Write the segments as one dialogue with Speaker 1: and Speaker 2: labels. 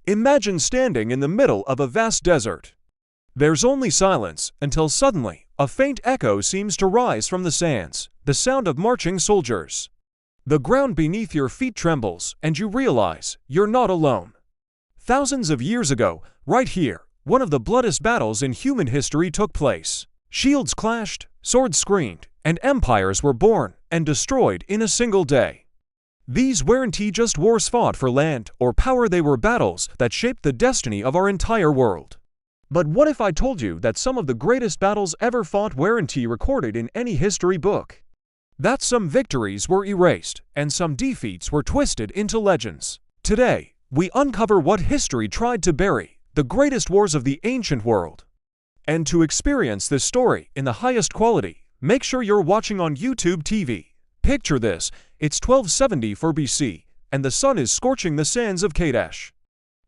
Speaker 1: Imagine standing in the middle of a vast desert. There's only silence until suddenly a faint echo seems to rise from the sands, the sound of marching soldiers. The ground beneath your feet trembles and you realize you're not alone. Thousands of years ago, right here, one of the bloodiest battles in human history took place. Shields clashed, swords screamed, and empires were born and destroyed in a single day. These weren't just wars fought for land or power, they were battles that shaped the destiny of our entire world. But what if I told you that some of the greatest battles ever fought weren't recorded in any history book? That some victories were erased and some defeats were twisted into legends. Today, we uncover what history tried to bury, the greatest wars of the ancient world. And to experience this story in the highest quality, make sure you're watching on YouTube TV. Picture this, it's 1274 BC, and the sun is scorching the sands of Kadesh.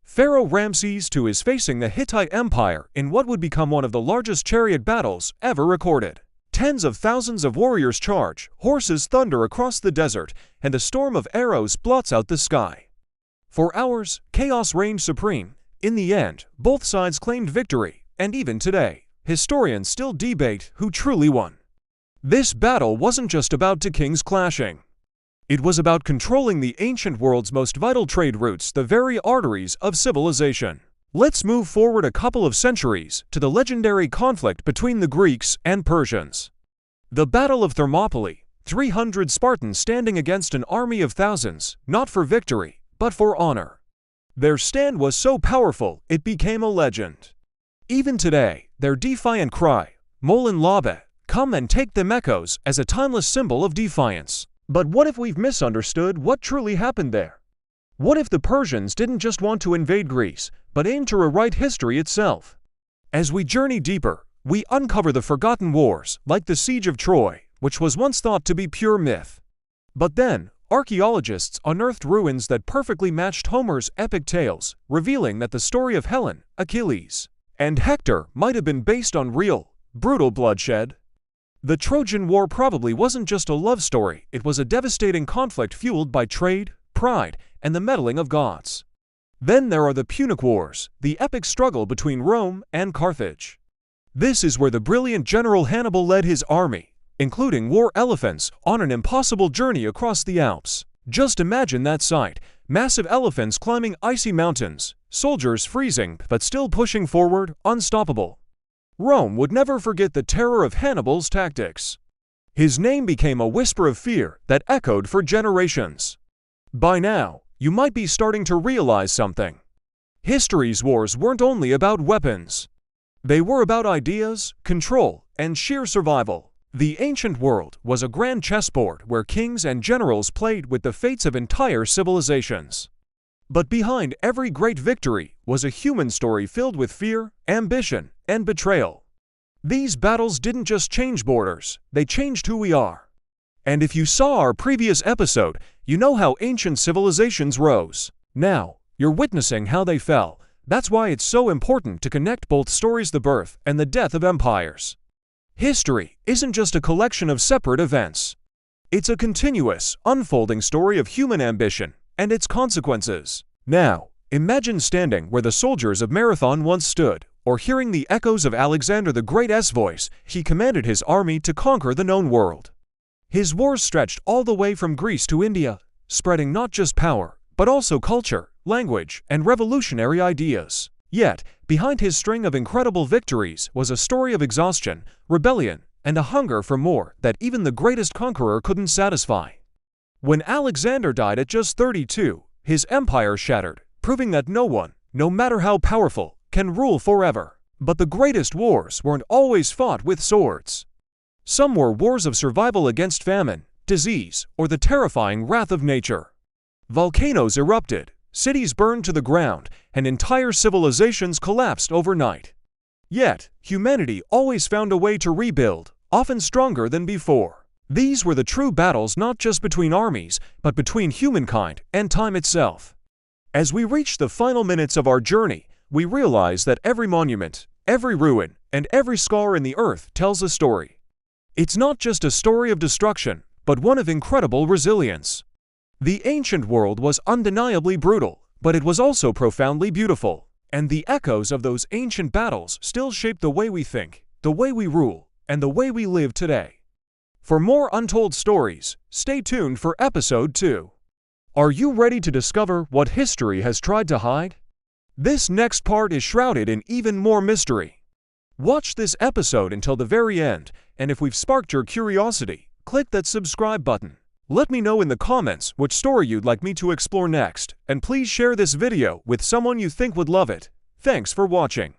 Speaker 1: Pharaoh Ramses II is facing the Hittite Empire in what would become one of the largest chariot battles ever recorded. Tens of thousands of warriors charge, horses thunder across the desert, and a storm of arrows blots out the sky. For hours, chaos reigned supreme. In the end, both sides claimed victory, and even today, historians still debate who truly won. This battle wasn't just about two kings clashing. It was about controlling the ancient world's most vital trade routes, the very arteries of civilization. Let's move forward a couple of centuries to the legendary conflict between the Greeks and Persians. The Battle of Thermopylae, 300 Spartans standing against an army of thousands, not for victory, but for honor. Their stand was so powerful, it became a legend. Even today, their defiant cry, Molin Labe, come and take them, echoes as a timeless symbol of defiance. But what if we've misunderstood what truly happened there? What if the Persians didn't just want to invade Greece, but aimed to rewrite history itself? As we journey deeper, we uncover the forgotten wars, like the Siege of Troy, which was once thought to be pure myth. But then, archaeologists unearthed ruins that perfectly matched Homer's epic tales, revealing that the story of Helen, Achilles, and Hector might have been based on real, brutal bloodshed. The Trojan War probably wasn't just a love story, it was a devastating conflict fueled by trade, pride, and the meddling of gods. Then there are the Punic Wars, the epic struggle between Rome and Carthage. This is where the brilliant General Hannibal led his army, including war elephants, on an impossible journey across the Alps. Just imagine that sight, massive elephants climbing icy mountains, soldiers freezing but still pushing forward, unstoppable. Rome would never forget the terror of Hannibal's tactics. His name became a whisper of fear that echoed for generations. By now, you might be starting to realize something. History's wars weren't only about weapons. They were about ideas, control, and sheer survival. The ancient world was a grand chessboard where kings and generals played with the fates of entire civilizations. But behind every great victory was a human story filled with fear, ambition, and betrayal. These battles didn't just change borders, they changed who we are. And if you saw our previous episode, you know how ancient civilizations rose. Now, you're witnessing how they fell. That's why it's so important to connect both stories, the birth and the death of empires. History isn't just a collection of separate events. It's a continuous, unfolding story of human ambition and its consequences. Now, imagine standing where the soldiers of Marathon once stood, or hearing the echoes of Alexander the Great's voice. He commanded his army to conquer the known world. His wars stretched all the way from Greece to India, spreading not just power, but also culture, language, and revolutionary ideas. Yet, behind his string of incredible victories was a story of exhaustion, rebellion, and a hunger for more that even the greatest conqueror couldn't satisfy. When Alexander died at just 32, his empire shattered, proving that no one, no matter how powerful, can rule forever. But the greatest wars weren't always fought with swords. Some were wars of survival against famine, disease, or the terrifying wrath of nature. Volcanoes erupted, cities burned to the ground, and entire civilizations collapsed overnight. Yet, humanity always found a way to rebuild, often stronger than before. These were the true battles, not just between armies, but between humankind and time itself. As we reach the final minutes of our journey, we realize that every monument, every ruin, and every scar in the earth tells a story. It's not just a story of destruction, but one of incredible resilience. The ancient world was undeniably brutal, But it was also profoundly beautiful, and the echoes of those ancient battles still shape the way we think, the way we rule, and the way we live today. For more untold stories, stay tuned for episode 2. Are you ready to discover what history has tried to hide? This next part is shrouded in even more mystery. Watch this episode until the very end, and if we've sparked your curiosity, click that subscribe button. Let me know in the comments which story you'd like me to explore next, and please share this video with someone you think would love it. Thanks for watching.